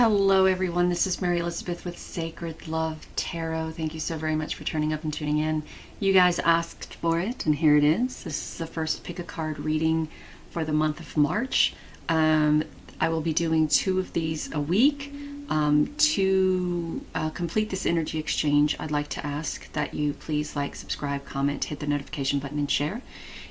Hello everyone, this is Mary Elizabeth with Sacred Love Tarot. Thank you so very much for turning up and tuning in. You guys asked for it, and here it is. This is the first pick a card reading for the month of March. I will be doing 2 of these a week. To complete this energy exchange, I'd like to ask that you please like, subscribe, comment, hit the notification button, and share.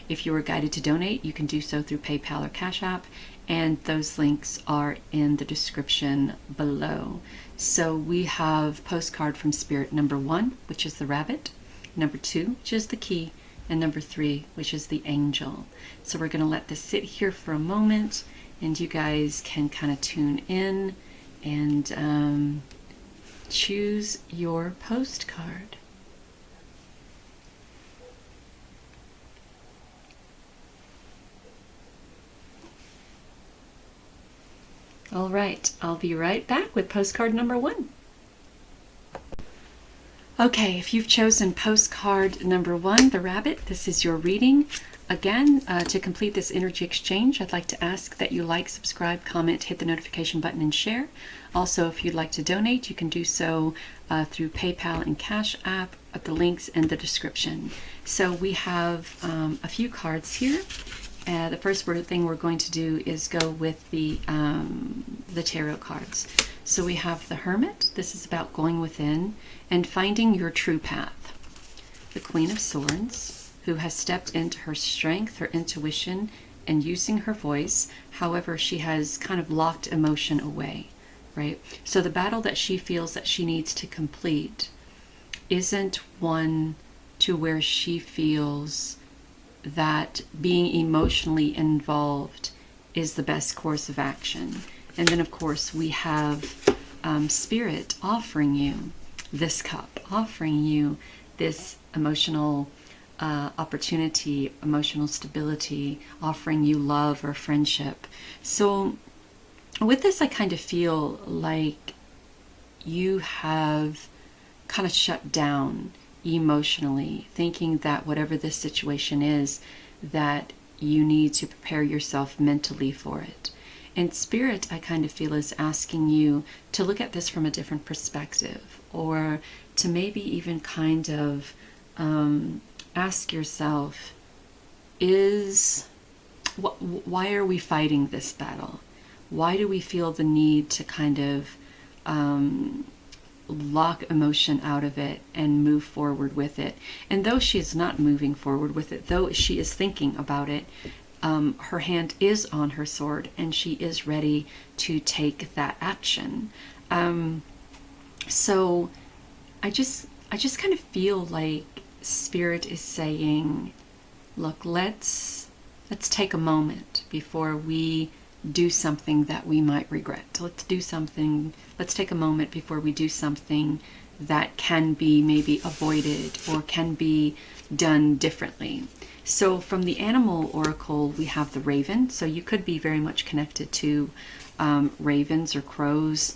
If you are guided to donate, you can do so through PayPal or Cashapp, and those links are in the description below. So we have postcard from Spirit number 1, which is the rabbit, number 2, which is the key, and number 3, which is the angel. So we're going to let this sit here for a moment, and you guys can kind of tune in and choose your postcard. All right, I'll be right back with postcard number 1. Okay, if you've chosen postcard number 1, the rabbit, this is your reading. Again, to complete this energy exchange, I'd like to ask that you like, subscribe, comment, hit the notification button, and share. Also, if you'd like to donate, you can do so through PayPal and Cash App at the links in the description. So we have a few cards here. The first thing we're going to do is go with the tarot cards. So we have the Hermit. This is about going within and finding your true path. The Queen of Swords, who has stepped into her strength, her intuition, and using her voice. However, she has kind of locked emotion away, right? So the battle that she feels that she needs to complete isn't one to where she feels that being emotionally involved is the best course of action. And then, of course, we have Spirit offering you this cup, offering you this emotional opportunity, emotional stability, offering you love or friendship. So with this, I kind of feel like you have kind of shut down emotionally, thinking that whatever this situation is, that you need to prepare yourself mentally for it. And Spirit, I kind of feel, is asking you to look at this from a different perspective, or to maybe even kind of ask yourself, why are we fighting this battle? Why do we feel the need to kind of lock emotion out of it and move forward with it? And though she is not moving forward with it, though she is thinking about it, her hand is on her sword and she is ready to take that action. So I just kind of feel like Spirit is saying, look, let's take a moment before we do something that we might regret. Let's take a moment before we do something that can be maybe avoided or can be done differently. So from the animal oracle, we have the raven. So you could be very much connected to ravens or crows,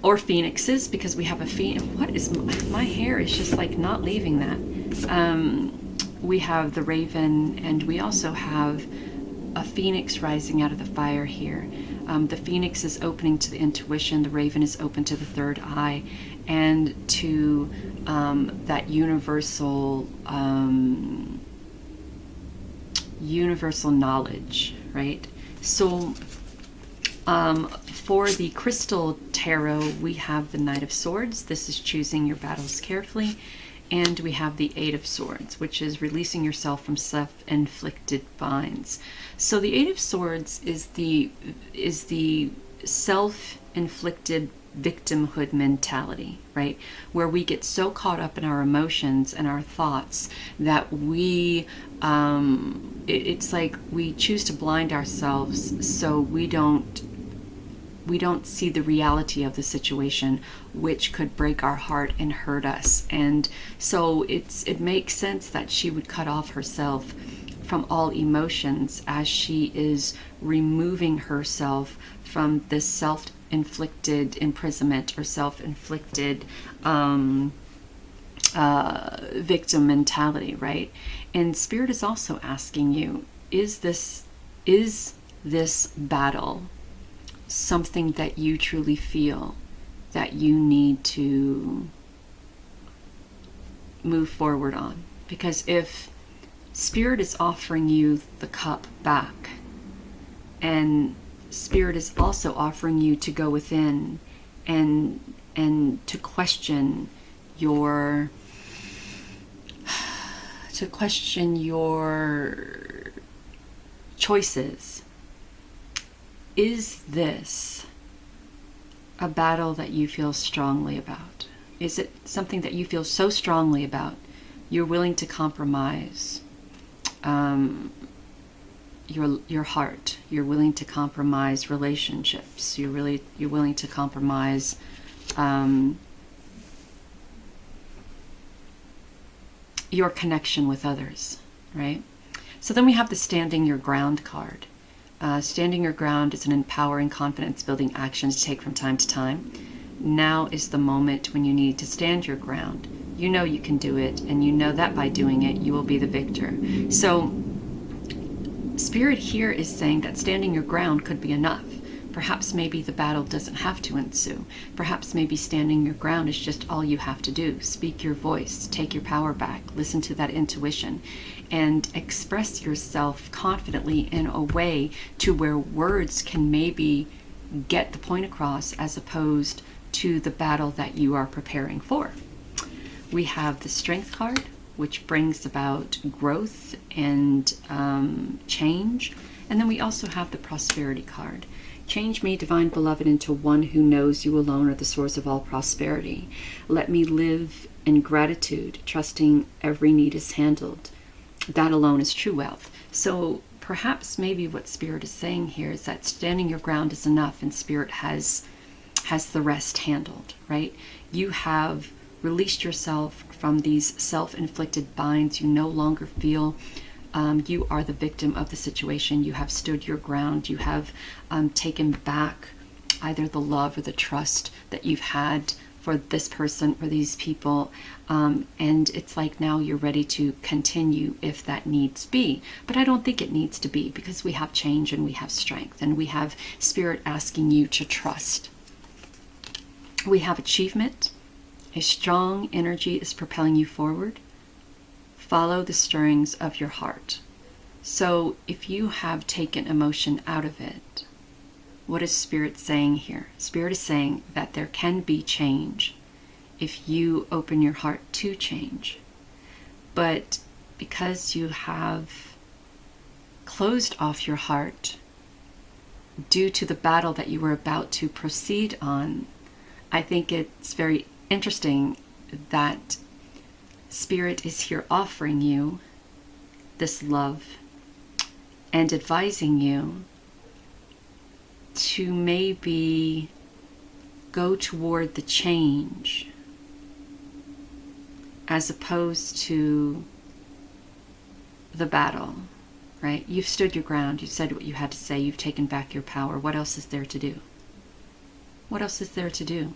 or phoenixes, because we have a phoenix. What is my hair is just like not leaving that. We have the raven, and we also have a phoenix rising out of the fire here. The phoenix is opening to the intuition, the raven is open to the third eye, and to that universal knowledge, right? So for the crystal tarot, we have the Knight of Swords. This is choosing your battles carefully. And we have the Eight of Swords, which is releasing yourself from self-inflicted binds. So the Eight of Swords is the self-inflicted victimhood mentality, right? Where we get so caught up in our emotions and our thoughts that we, it's like we choose to blind ourselves so we don't see the reality of the situation, which could break our heart and hurt us. And so it makes sense that she would cut off herself from all emotions as she is removing herself from this self-inflicted imprisonment or self-inflicted victim mentality, right? And Spirit is also asking you, is this battle something that you truly feel that you need to move forward on? Because if Spirit is offering you the cup back, and Spirit is also offering you to go within and to question your choices, is this a battle that you feel strongly about? Is it something that you feel so strongly about you're willing to compromise your heart? You're willing to compromise relationships. You're willing to compromise your connection with others, right? So then we have the Standing Your Ground card. Standing your ground is an empowering, confidence-building action to take from time to time. Now is the moment when you need to stand your ground. You know you can do it, and you know that by doing it, you will be the victor. So Spirit here is saying that standing your ground could be enough. Perhaps maybe the battle doesn't have to ensue. Perhaps maybe standing your ground is just all you have to do. Speak your voice, take your power back, listen to that intuition, and express yourself confidently in a way to where words can maybe get the point across, as opposed to the battle that you are preparing for. We have the Strength card, which brings about growth and change. And then we also have the Prosperity card. Change me, Divine Beloved, into one who knows you alone are the source of all prosperity. Let me live in gratitude, trusting every need is handled. That alone is true wealth. So perhaps maybe what Spirit is saying here is that standing your ground is enough, and Spirit has the rest handled, right? You have released yourself from these self-inflicted binds. You no longer feel you are the victim of the situation. You have stood your ground. You have taken back either the love or the trust that you've had for this person or these people. And it's like now you're ready to continue if that needs be. But I don't think it needs to be, because we have change and we have strength, and we have Spirit asking you to trust. We have achievement. A strong energy is propelling you forward. Follow the stirrings of your heart. So if you have taken emotion out of it, what is Spirit saying here? Spirit is saying that there can be change if you open your heart to change. But because you have closed off your heart due to the battle that you were about to proceed on, I think it's very interesting that Spirit is here offering you this love and advising you to maybe go toward the change as opposed to the battle, right? You've stood your ground. You've said what you had to say. You've taken back your power. What else is there to do? What else is there to do?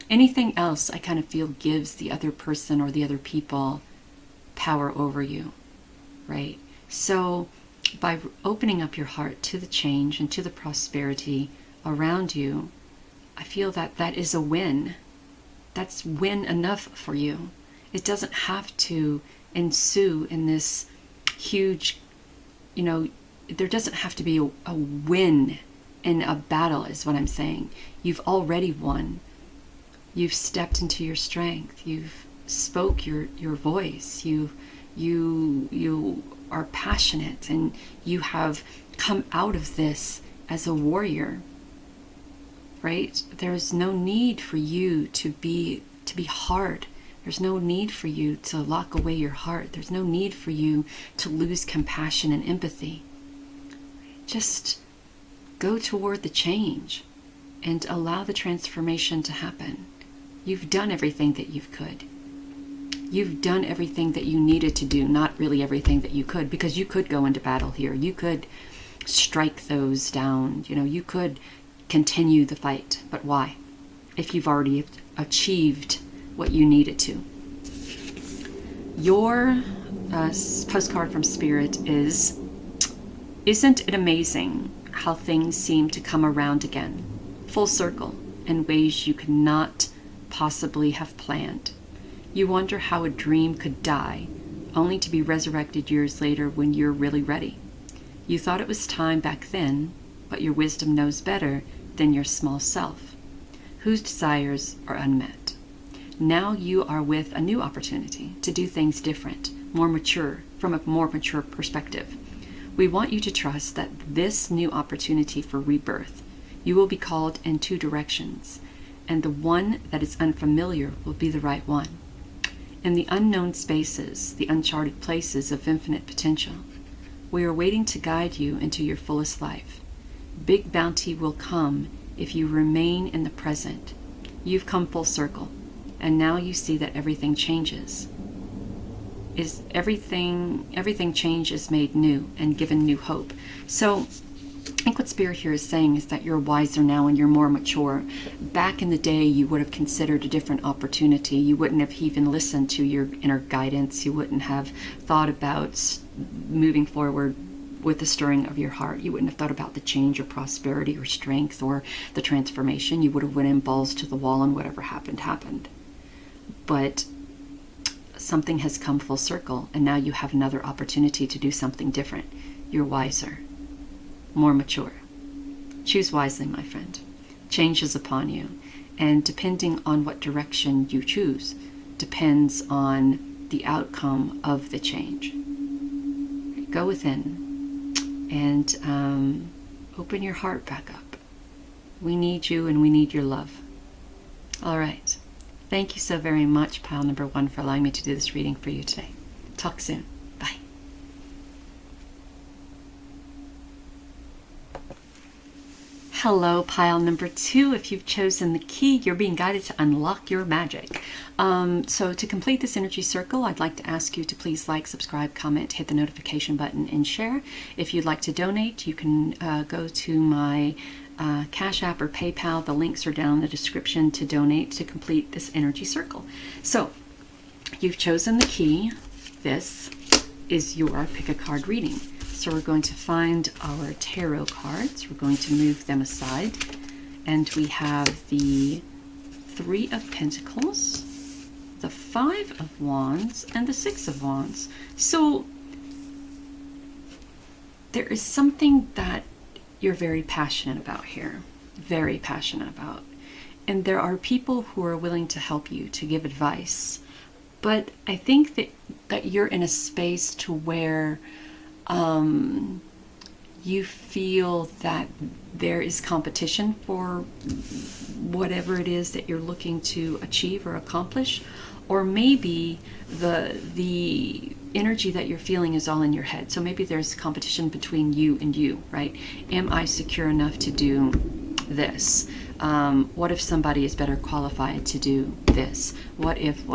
Anything else, I kind of feel, gives the other person or the other people power over you, right? So by opening up your heart to the change and to the prosperity around you, I feel that that is a win. That's win enough for you. It doesn't have to ensue in this huge, there doesn't have to be a win in a battle, is what I'm saying. You've already won. You've stepped into your strength. You've spoke your voice. You are passionate, and you have come out of this as a warrior, right? There's no need for you to be hard. There's no need for you to lock away your heart. There's no need for you to lose compassion and empathy. Just go toward the change and allow the transformation to happen. You've done everything that you could. You've done everything that you needed to do, not really everything that you could, because you could go into battle here. You could strike those down. You could continue the fight. But why? If you've already achieved what you needed to. Your postcard from Spirit is, isn't it amazing how things seem to come around again, full circle, in ways you could not possibly have planned. You wonder how a dream could die, only to be resurrected years later when you're really ready. You thought it was time back then, but your wisdom knows better than your small self, whose desires are unmet. Now you are with a new opportunity to do things different, more mature, from a more mature perspective. We want you to trust that this new opportunity for rebirth, you will be called in two directions, and the one that is unfamiliar will be the right one. In the unknown spaces, the uncharted places of infinite potential, we are waiting to guide you into your fullest life. Big bounty will come if you remain in the present. You've come full circle, and now you see that everything changes. Everything change is made new and given new hope. So I think what Spirit here is saying is that you're wiser now and you're more mature. Back in the day, you would have considered a different opportunity. You wouldn't have even listened to your inner guidance. You wouldn't have thought about moving forward with the stirring of your heart. You wouldn't have thought about the change or prosperity or strength or the transformation. You would have went in balls to the wall, and whatever happened, happened. But something has come full circle, and now you have another opportunity to do something different. You're wiser, more mature. Choose wisely, my friend. Change is upon you, and depending on what direction you choose depends on the outcome of the change. Go within and open your heart back up. We need you, and we need your love. All right. Thank you so very much, pile number 1, for allowing me to do this reading for you today. Talk soon. Bye. Hello, pile number 2. If you've chosen the key, you're being guided to unlock your magic. So to complete this energy circle, I'd like to ask you to please like, subscribe, comment, hit the notification button, and share. If you'd like to donate, you can go to my Cashapp or PayPal. The links are down in the description to donate to complete this energy circle. So you've chosen the key. This is your pick a card reading. So we're going to find our tarot cards. We're going to move them aside, and we have the 3 of Pentacles, the 5 of Wands, and the 6 of Wands. So there is something that you're very passionate about here, very passionate about. And there are people who are willing to help you, to give advice. But I think that you're in a space to where you feel that there is competition for whatever it is that you're looking to achieve or accomplish. Or maybe the energy that you're feeling is all in your head. So maybe there's competition between you and you, right? Am I secure enough to do this? What if somebody is better qualified to do this? What if?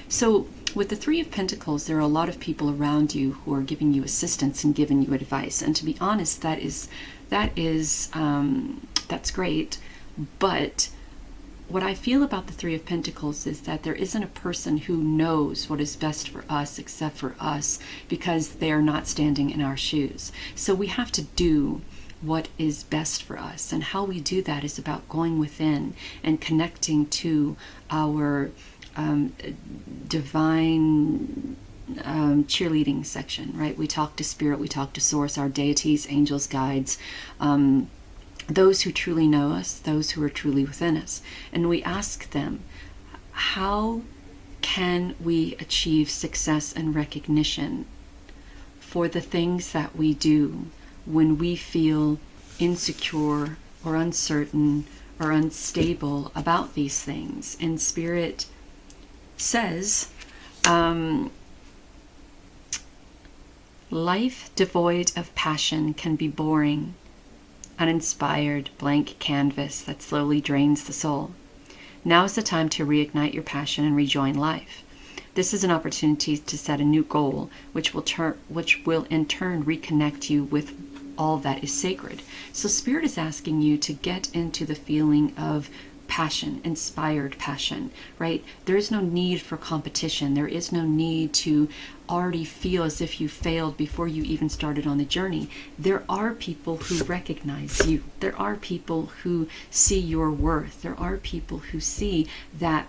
So with the 3 of Pentacles, there are a lot of people around you who are giving you assistance and giving you advice. And to be honest, that's great. But what I feel about the 3 of Pentacles is that there isn't a person who knows what is best for us except for us, because they are not standing in our shoes. So we have to do what is best for us. And how we do that is about going within and connecting to our divine cheerleading section, right? We talk to Spirit, we talk to Source, our deities, angels, guides, those who truly know us, those who are truly within us. And we ask them, how can we achieve success and recognition for the things that we do when we feel insecure or uncertain or unstable about these things? And Spirit says, life devoid of passion can be boring, uninspired, blank canvas that slowly drains the soul. Now is the time to reignite your passion and rejoin life. This is an opportunity to set a new goal, which will in turn reconnect you with all that is sacred. So Spirit is asking you to get into the feeling of passion, inspired passion, right? There is no need for competition. There is no need to already feel as if you failed before you even started on the journey. There are people who recognize you. There are people who see your worth. There are people who see that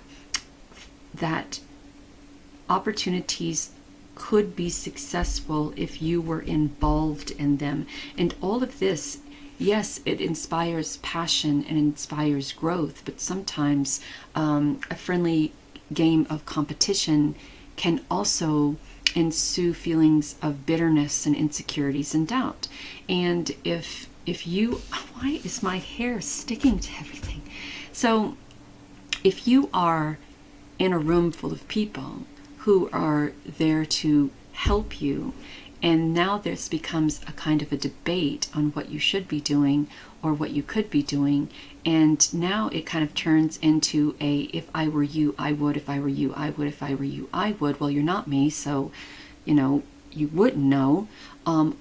opportunities could be successful if you were involved in them. And all of this, yes, it inspires passion and inspires growth, but sometimes a friendly game of competition can also ensue feelings of bitterness and insecurities and doubt. And if you, why is my hair sticking to everything? So if you are in a room full of people who are there to help you, and now this becomes a kind of a debate on what you should be doing or what you could be doing, and now it kind of turns into a, if I were you, I would, if I were you, I would, if I were you, I would. Well, you're not me, so, you know, you wouldn't know.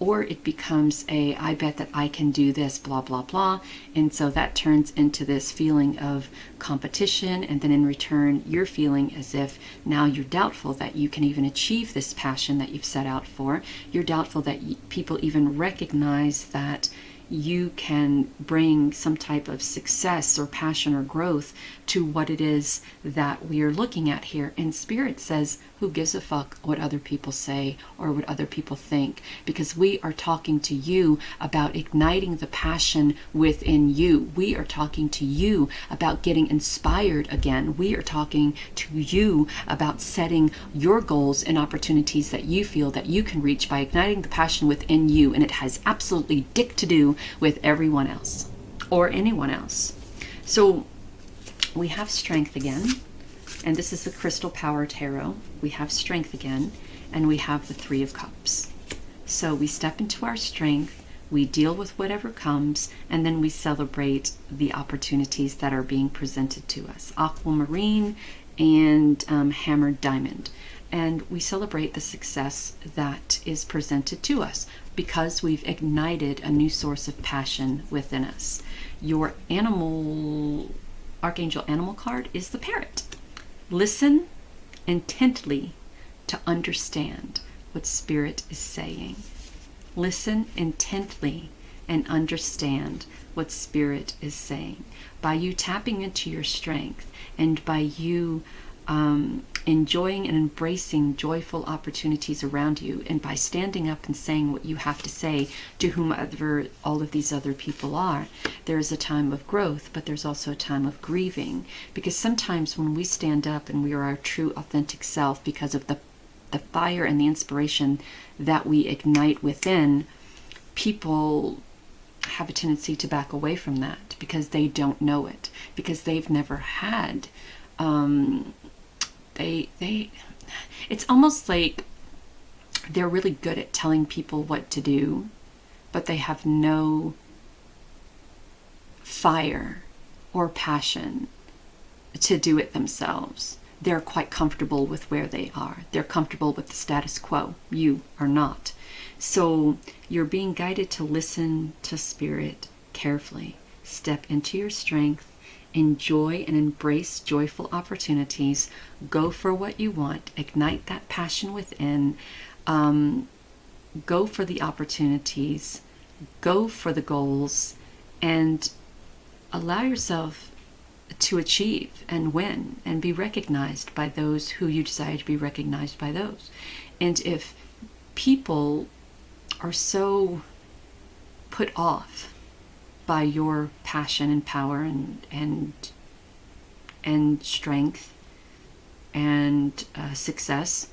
Or it becomes a, I bet that I can do this, blah, blah, blah. And so that turns into this feeling of competition. And then in return, you're feeling as if now you're doubtful that you can even achieve this passion that you've set out for. You're doubtful that people even recognize that you can bring some type of success or passion or growth to what it is that we are looking at here. And Spirit says, who gives a fuck what other people say or what other people think? Because we are talking to you about igniting the passion within you. We are talking to you about getting inspired again. We are talking to you about setting your goals and opportunities that you feel that you can reach by igniting the passion within you. And it has absolutely dick to do with everyone else or anyone else. So we have strength again, and this is the Crystal Power Tarot. We have strength again, and we have the Three of Cups. So we step into our strength, we deal with whatever comes, and then we celebrate the opportunities that are being presented to us. Aquamarine and hammered diamond. And we celebrate the success that is presented to us because we've ignited a new source of passion within us. Your Archangel Animal card is the parrot. Listen intently to understand what Spirit is saying. Listen intently and understand what Spirit is saying. By you tapping into your strength and by you enjoying and embracing joyful opportunities around you, and by standing up and saying what you have to say to whomever all of these other people are, there is a time of growth, but there's also a time of grieving. Because sometimes when we stand up and we are our true authentic self because of the fire and the inspiration that we ignite within, people have a tendency to back away from that because they don't know it, because they've never had it's almost like they're really good at telling people what to do, but they have no fire or passion to do it themselves. They're quite comfortable with where they are. They're comfortable with the status quo. You are not. So you're being guided to listen to Spirit carefully. Step into your strength. Enjoy and embrace joyful opportunities. Go for what you want. Ignite that passion within. Go for the opportunities. Go for the goals. And allow yourself to achieve and win and be recognized by those who you desire to be recognized by those. And if people are so put off by your passion and power and strength and success,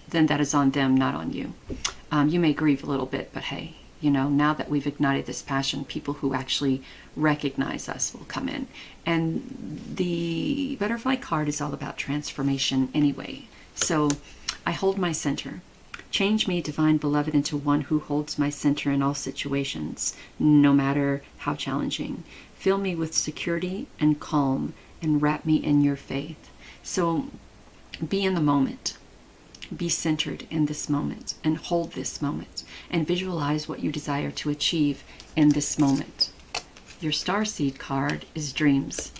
then that is on them, not on you. You may grieve a little bit, but hey, you know, now that we've ignited this passion, people who actually recognize us will come in. And the butterfly card is all about transformation anyway. So I hold my center. Change me, divine beloved, into one who holds my center in all situations, no matter how challenging. Fill me with security and calm and wrap me in your faith. So be in the moment. Be centered in this moment and hold this moment and visualize what you desire to achieve in this moment. Your starseed card is dreams.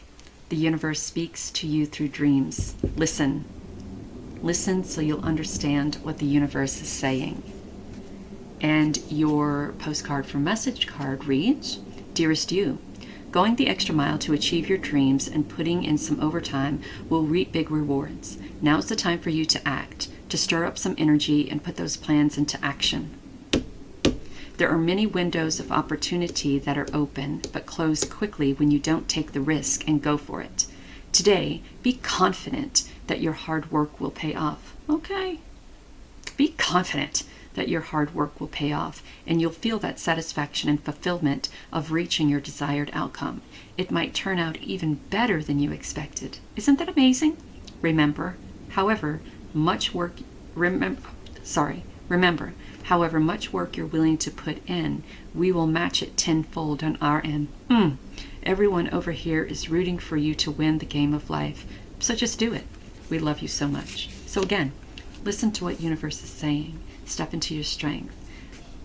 The universe speaks to you through dreams. Listen. Listen so you'll understand what the universe is saying. And your postcard from message card reads, Dearest you, going the extra mile to achieve your dreams and putting in some overtime will reap big rewards. Now's the time for you to act, to stir up some energy and put those plans into action. There are many windows of opportunity that are open, but close quickly when you don't take the risk and go for it. Today, be confident that your hard work will pay off. Okay. Be confident that your hard work will pay off, and you'll feel that satisfaction and fulfillment of reaching your desired outcome. It might turn out even better than you expected. Isn't that amazing? Remember, however much work you're willing to put in, we will match it tenfold on our end. Everyone over here is rooting for you to win the game of life. So just do it. We love you so much. So again, listen to what universe is saying. Step into your strength.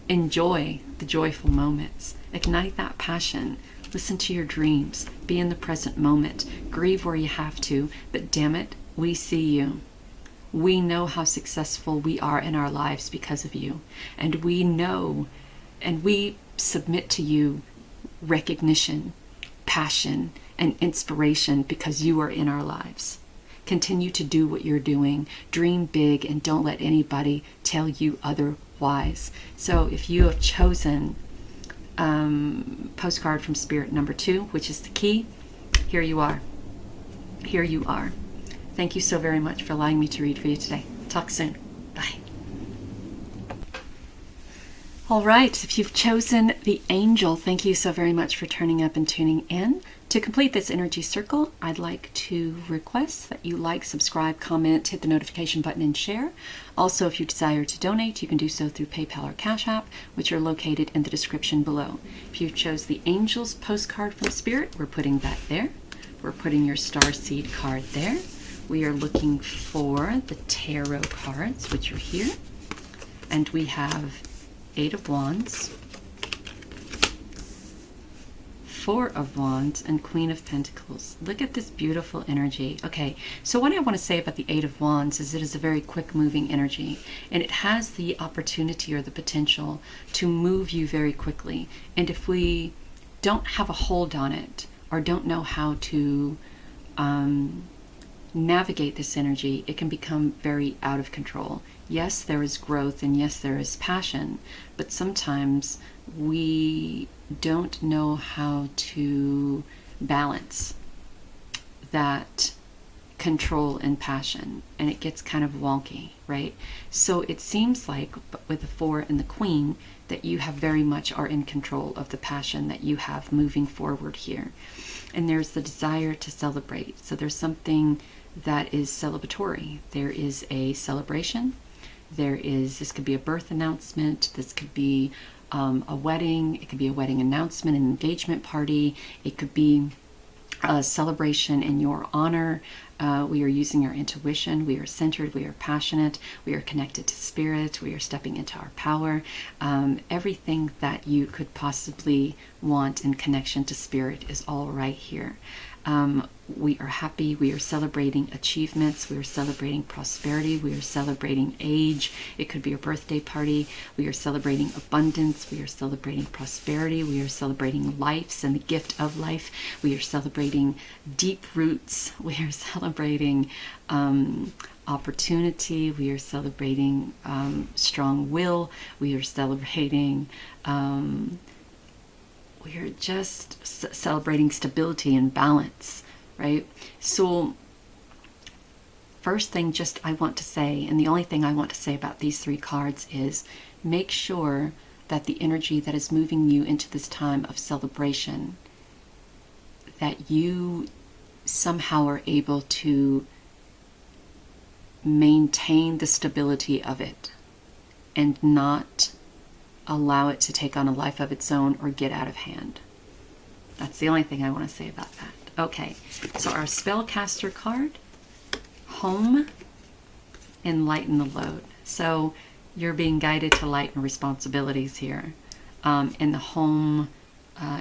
Enjoy the joyful moments. Ignite that passion. Listen to your dreams. Be in the present moment. Grieve where you have to, but damn it, we see you. We know how successful we are in our lives because of you. And we know, and we submit to you recognition, passion, and inspiration because you are in our lives. Continue to do what you're doing. Dream big and don't let anybody tell you otherwise. So if you have chosen postcard from Spirit number 2, which is the key, here you are. Here you are. Thank you so very much for allowing me to read for you today. Talk soon. Bye. All right, if you've chosen the angel, thank you so very much for turning up and tuning in. To complete this energy circle, I'd like to request that you like, subscribe, comment, hit the notification button, and share. Also, if you desire to donate, you can do so through PayPal or Cashapp, which are located in the description below. If you chose the Angel's postcard from Spirit, we're putting that there. We're putting your starseed card there. We are looking for the tarot cards, which are here. And we have 8 of Wands, 4 of Wands, and Queen of Pentacles. Look at this beautiful energy. Okay, so what I want to say about the 8 of Wands is it is a very quick moving energy, and it has the opportunity or the potential to move you very quickly. And if we don't have a hold on it or don't know how to navigate this energy, it can become very out of control. Yes, there is growth, and yes, there is passion, but sometimes we don't know how to balance that control and passion, and it gets kind of wonky, right? So it seems like with the 4 and the Queen that you have very much are in control of the passion that you have moving forward here. And there's the desire to celebrate. So there's something that is celebratory. There is a celebration. This could be a birth announcement. This could be a wedding. It could be a wedding announcement, an engagement party. It could be a celebration in your honor. We are using our intuition. We are centered. We are passionate. We are connected to spirit. We are stepping into our power. Everything that you could possibly want in connection to spirit is all right here. We are happy. We are celebrating achievements. We are celebrating prosperity. We are celebrating age. It could be a birthday party. We are celebrating abundance. We are celebrating prosperity. We are celebrating lives and the gift of life. We are celebrating deep roots. We are celebrating opportunity. We are celebrating strong will. We are celebrating we are just celebrating stability and balance, right? So first thing just I want to say, and the only thing I want to say about these 3 cards is make sure that the energy that is moving you into this time of celebration, that you somehow are able to maintain the stability of it and not allow it to take on a life of its own or get out of hand. That's the only thing I want to say about that. Okay, so our spellcaster card, home, and lighten the load. So you're being guided to lighten responsibilities here in the home,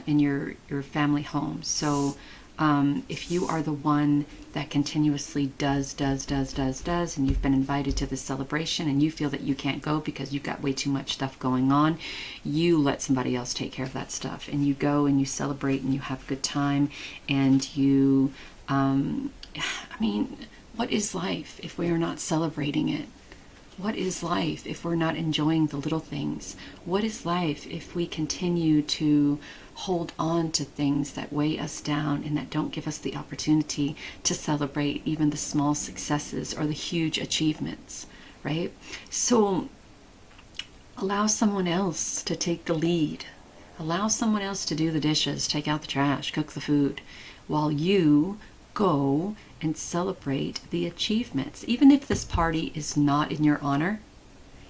in your family home. So If you are the one that continuously does, and you've been invited to this celebration and you feel that you can't go because you've got way too much stuff going on, you let somebody else take care of that stuff, and you go and you celebrate and you have a good time, and you, I mean, what is life if we are not celebrating it? What is life if we're not enjoying the little things? What is life if we continue to hold on to things that weigh us down and that don't give us the opportunity to celebrate even the small successes or the huge achievements, right? So allow someone else to take the lead. Allow someone else to do the dishes, take out the trash, cook the food, while you go and celebrate the achievements. Even if this party is not in your honor,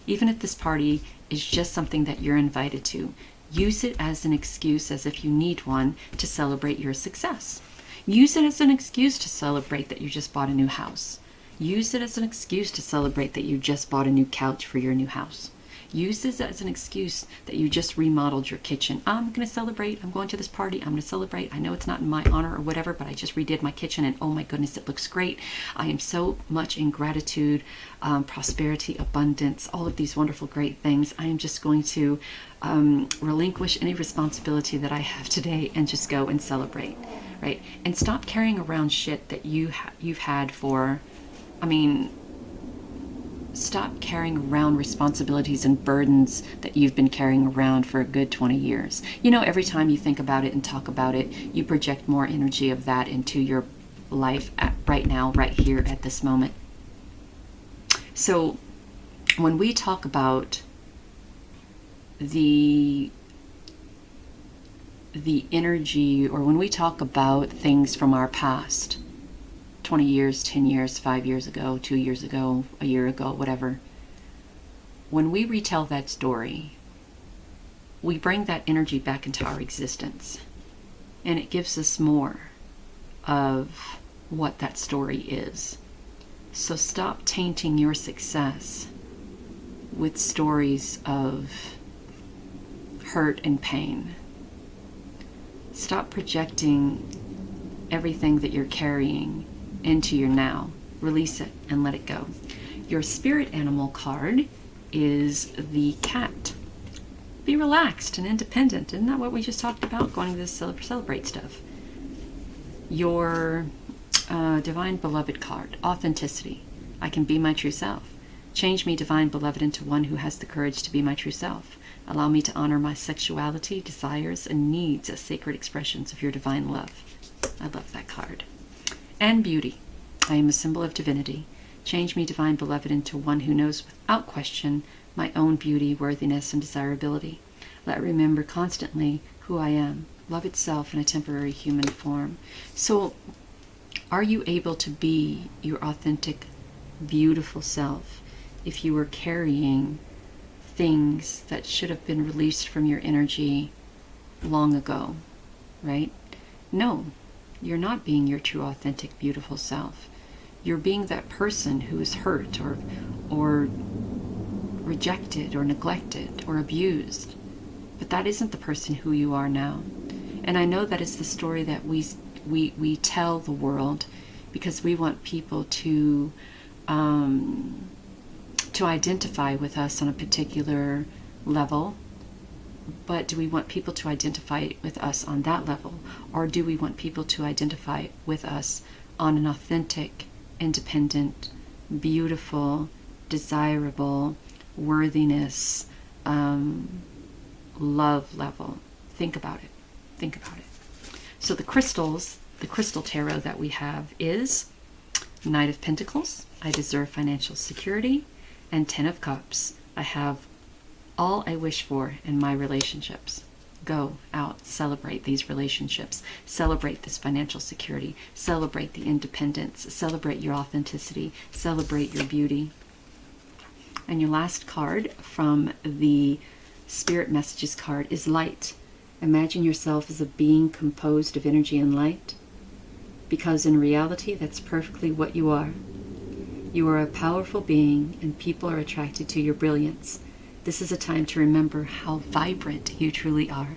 even if this party is just something that you're invited to, use it as an excuse, as if you need one, to celebrate your success. Use it as an excuse to celebrate that you just bought a new house. Use it as an excuse to celebrate that you just bought a new couch for your new house. Use this as an excuse that you just remodeled your kitchen. I'm going to celebrate. I'm going to this party. I'm going to celebrate. I know it's not in my honor or whatever, but I just redid my kitchen and oh my goodness, it looks great. I am so much in gratitude, prosperity, abundance, all of these wonderful, great things. I am just going to relinquish any responsibility that I have today and just go and celebrate, right? And stop carrying around shit that you've had for, stop carrying around responsibilities and burdens that you've been carrying around for a good 20 years. You know, every time you think about it and talk about it, you project more energy of that into your life right now, right here at this moment. So when we talk about the energy, or when we talk about things from our past, 20 years, 10 years, 5 years ago, 2 years ago, a year ago, whatever. When we retell that story, we bring that energy back into our existence. And it gives us more of what that story is. So stop tainting your success with stories of hurt and pain. Stop projecting everything that you're carrying into your now. Release it and let it go. Your spirit animal card is the cat. Be relaxed and independent. Isn't that what we just talked about? Going to this celebrate stuff. Your divine beloved card, authenticity. I can be my true self. Change me, divine beloved, into one who has the courage to be my true self. Allow me to honor my sexuality, desires, and needs as sacred expressions of your divine love. I love that card. And beauty. I am a symbol of divinity. Change me, divine beloved, into one who knows without question my own beauty, worthiness, and desirability. Let remember constantly who I am, love itself in a temporary human form. So, are you able to be your authentic, beautiful self if you were carrying things that should have been released from your energy long ago, right? No. You're not being your true, authentic, beautiful self. You're being that person who is hurt or rejected or neglected or abused. But that isn't the person who you are now. And I know that is the story that we tell the world because we want people to identify with us on a particular level. But do we want people to identify with us on that level? Or do we want people to identify with us on an authentic, independent, beautiful, desirable, worthiness, love level? Think about it. Think about it. So the crystals, the crystal tarot that we have is Knight of Pentacles, I deserve financial security, and Ten of Cups, I have all I wish for in my relationships. Go out, celebrate these relationships, celebrate this financial security, celebrate the independence, celebrate your authenticity, celebrate your beauty. And your last card from the Spirit Messages card is Light. Imagine yourself as a being composed of energy and light, because in reality, that's perfectly what you are. You are a powerful being, and people are attracted to your brilliance. This is a time to remember how vibrant you truly are.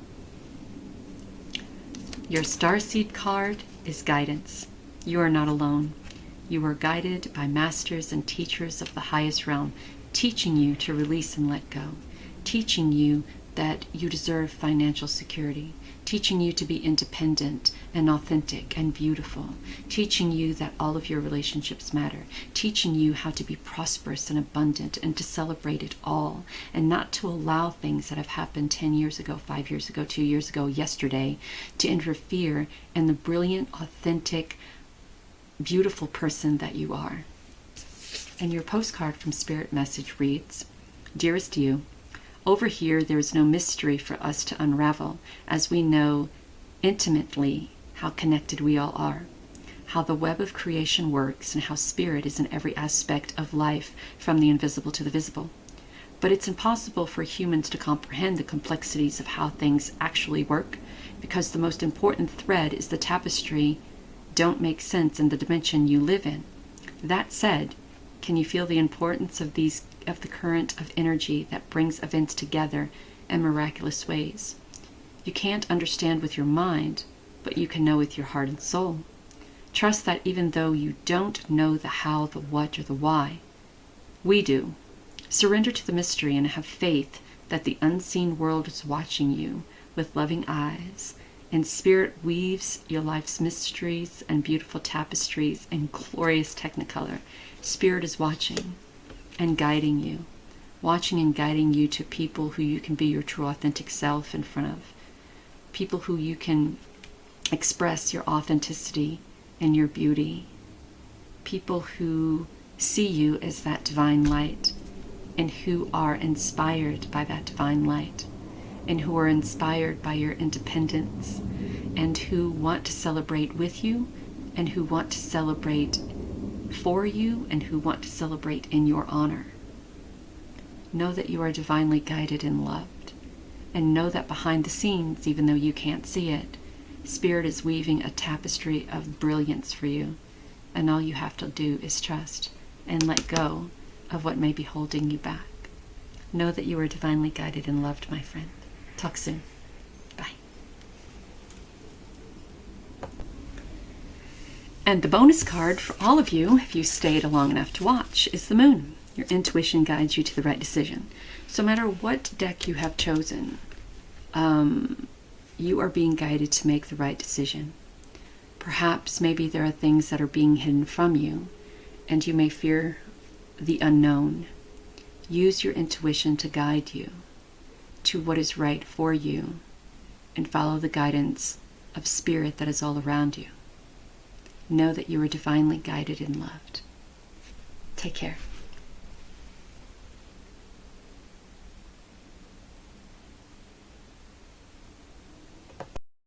Your starseed card is guidance. You are not alone. You are guided by masters and teachers of the highest realm, teaching you to release and let go, teaching you that you deserve financial security, teaching you to be independent and authentic and beautiful, teaching you that all of your relationships matter, teaching you how to be prosperous and abundant and to celebrate it all and not to allow things that have happened 10 years ago, 5 years ago, 2 years ago, yesterday to interfere in the brilliant, authentic, beautiful person that you are. And your postcard from Spirit Message reads, Dearest you, over here there is no mystery for us to unravel, as we know intimately how connected we all are, how the web of creation works, and how spirit is in every aspect of life, from the invisible to the visible. But it's impossible for humans to comprehend the complexities of how things actually work, because the most important thread is the tapestry don't make sense in the dimension you live in. That said, can you feel the importance of the current of energy that brings events together in miraculous ways? You can't understand with your mind, but you can know with your heart and soul. Trust that even though you don't know the how, the what, or the why, we do. Surrender to the mystery and have faith that the unseen world is watching you with loving eyes, and spirit weaves your life's mysteries and beautiful tapestries in glorious technicolor. Spirit is watching and guiding you, watching and guiding you to people who you can be your true authentic self in front of, people who you can express your authenticity and your beauty, people who see you as that divine light and who are inspired by that divine light and who are inspired by your independence and who want to celebrate with you and who want to celebrate for you and who want to celebrate in your honor. Know that you are divinely guided and loved, and know that behind the scenes, even though you can't see it, Spirit is weaving a tapestry of brilliance for you, and all you have to do is trust and let go of what may be holding you back. Know that you are divinely guided and loved, my friend. Talk soon. Bye. And the bonus card for all of you, if you stayed long enough to watch, is the Moon. Your intuition guides you to the right decision. So no matter what deck you have chosen, you are being guided to make the right decision. Perhaps maybe there are things that are being hidden from you, and you may fear the unknown. Use your intuition to guide you to what is right for you, and follow the guidance of Spirit that is all around you. Know that you are divinely guided and loved. Take care.